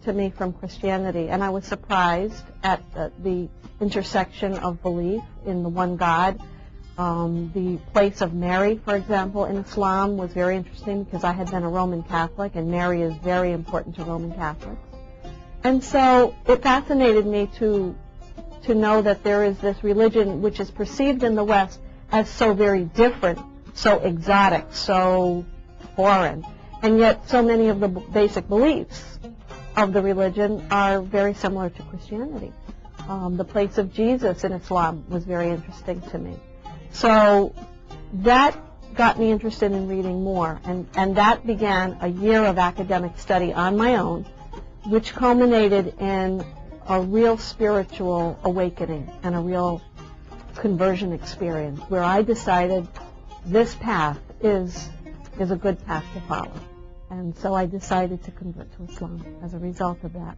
to me from Christianity, and I was surprised at the intersection of belief in the one God. The place of Mary, for example, in Islam was very interesting because I had been a Roman Catholic, and Mary is very important to Roman Catholics. And so it fascinated me to know that there is this religion which is perceived in the West as so very different, so exotic, so foreign, and yet so many of the basic beliefs of the religion are very similar to Christianity. The place of Jesus in Islam was very interesting to me. So that got me interested in reading more, and that began a year of academic study on my own, which culminated in a real spiritual awakening and a real conversion experience where I decided this path is a good path to follow. And so I decided to convert to Islam as a result of that.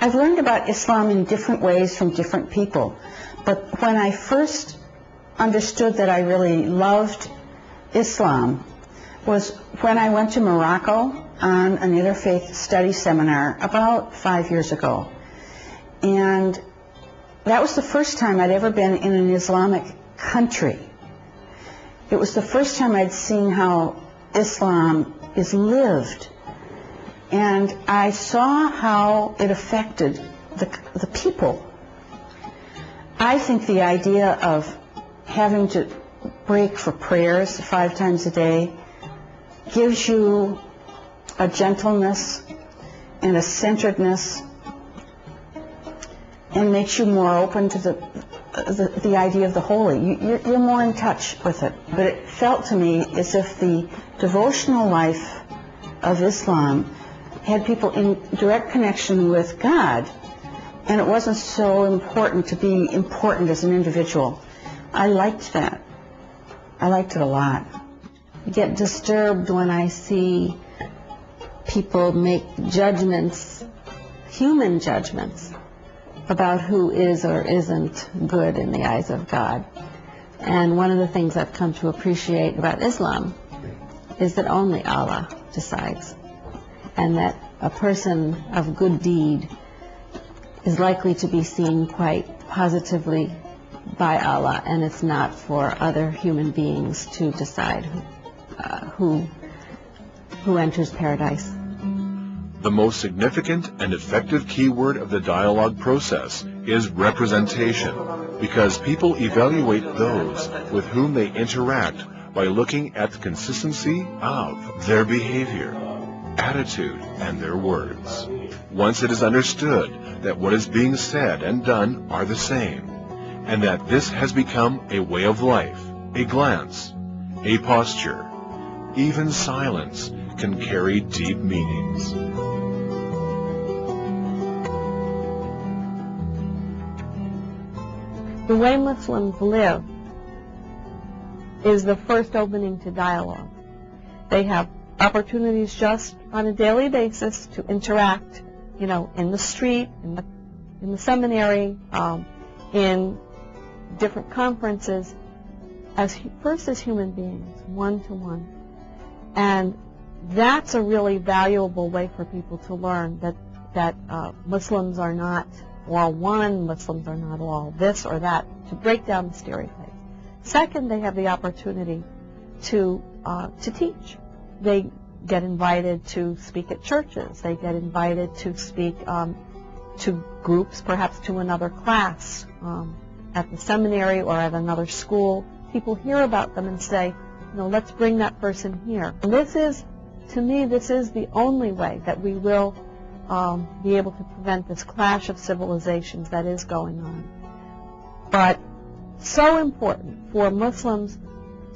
I've learned about Islam in different ways from different people, but when I first understood that I really loved Islam was when I went to Morocco on an interfaith study seminar about 5 years ago. And that was the first time I'd ever been in an Islamic country. It was the first time I'd seen how Islam is lived. And I saw how it affected the people. I think the idea of having to break for prayers 5 times a day gives you a gentleness and a centeredness and makes you more open to the idea of the holy. You're more in touch with it. But it felt to me as if the devotional life of Islam had people in direct connection with God, and it wasn't so important to be important as an individual. I liked that. I liked it a lot. I get disturbed when I see people make judgments, human judgments, about who is or isn't good in the eyes of God. And one of the things I've come to appreciate about Islam is that only Allah decides, and that a person of good deed is likely to be seen quite positively by Allah, and it's not for other human beings to decide who enters paradise. The most significant and effective keyword of the dialogue process is representation, because people evaluate those with whom they interact by looking at the consistency of their behavior, attitude, and their words. Once it is understood that what is being said and done are the same, and that this has become a way of life, a glance, a posture, even silence can carry deep meanings. The way Muslims live is the first opening to dialogue. They have opportunities just on a daily basis to interact, in the street, in the seminary, in different conferences, first as human beings, one-to-one. And that's a really valuable way for people to learn that Muslims are not all one, Muslims are not all this or that, to break down the stereotypes. Second, they have the opportunity to teach. They get invited to speak at churches. They get invited to speak to groups, perhaps to another class at the seminary or at another school. People hear about them and say, let's bring that person here. And this is, to me, this is the only way that we will be able to prevent this clash of civilizations that is going on. But so important for Muslims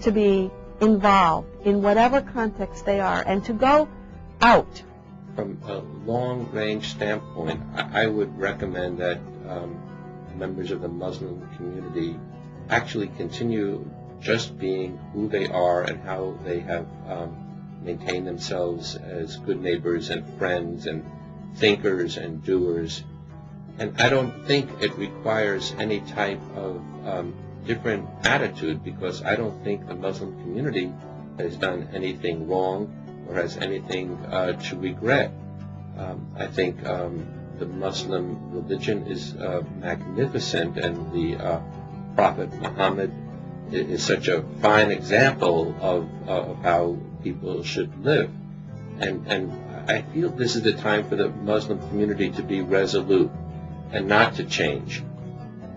to be involved in whatever context they are and to go out. From a long-range standpoint, I would recommend that members of the Muslim community actually continue just being who they are and how they have maintained themselves as good neighbors and friends and thinkers and doers. And I don't think it requires any type of different attitude, because I don't think the Muslim community has done anything wrong or has anything to regret. I think the Muslim religion is magnificent, and the Prophet Muhammad is such a fine example of how people should live. And I feel this is the time for the Muslim community to be resolute and not to change.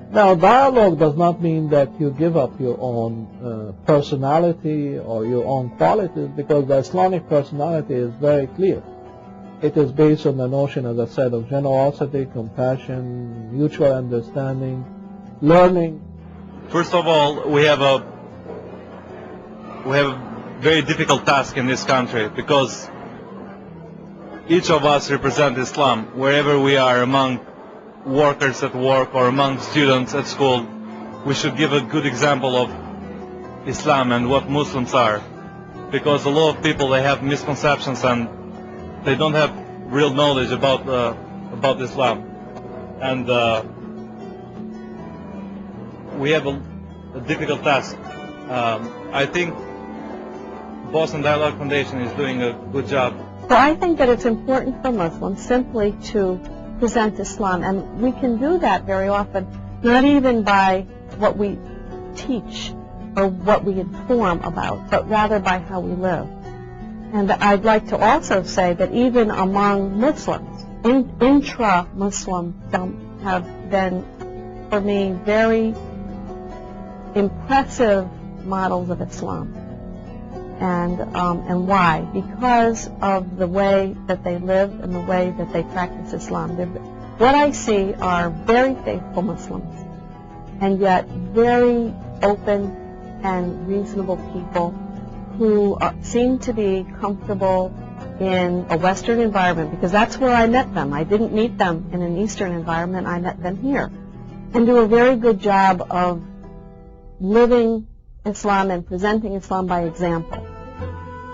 Now, dialogue does not mean that you give up your own personality or your own qualities, because the Islamic personality is very clear. It is based on the notion, as I said, of generosity, compassion, mutual understanding, learning. First of all, we have a very difficult task in this country, because each of us represent Islam wherever we are, among workers at work or among students at school. We should give a good example of Islam and what Muslims are, because a lot of people, they have misconceptions and they don't have real knowledge about Islam, and we have a difficult task. I think Boston Dialogue Foundation is doing a good job. So I think that it's important for Muslims simply to present Islam, and we can do that very often, not even by what we teach or what we inform about, but rather by how we live. And I'd like to also say that even among Muslims, intra-Muslim have been, for me, very impressive models of Islam. And why? Because of the way that they live and the way that they practice Islam. What I see are very faithful Muslims, and yet very open and reasonable people who seem to be comfortable in a Western environment, because that's where I met them. I didn't meet them in an Eastern environment. I met them here, and do a very good job of living Islam and presenting Islam by example.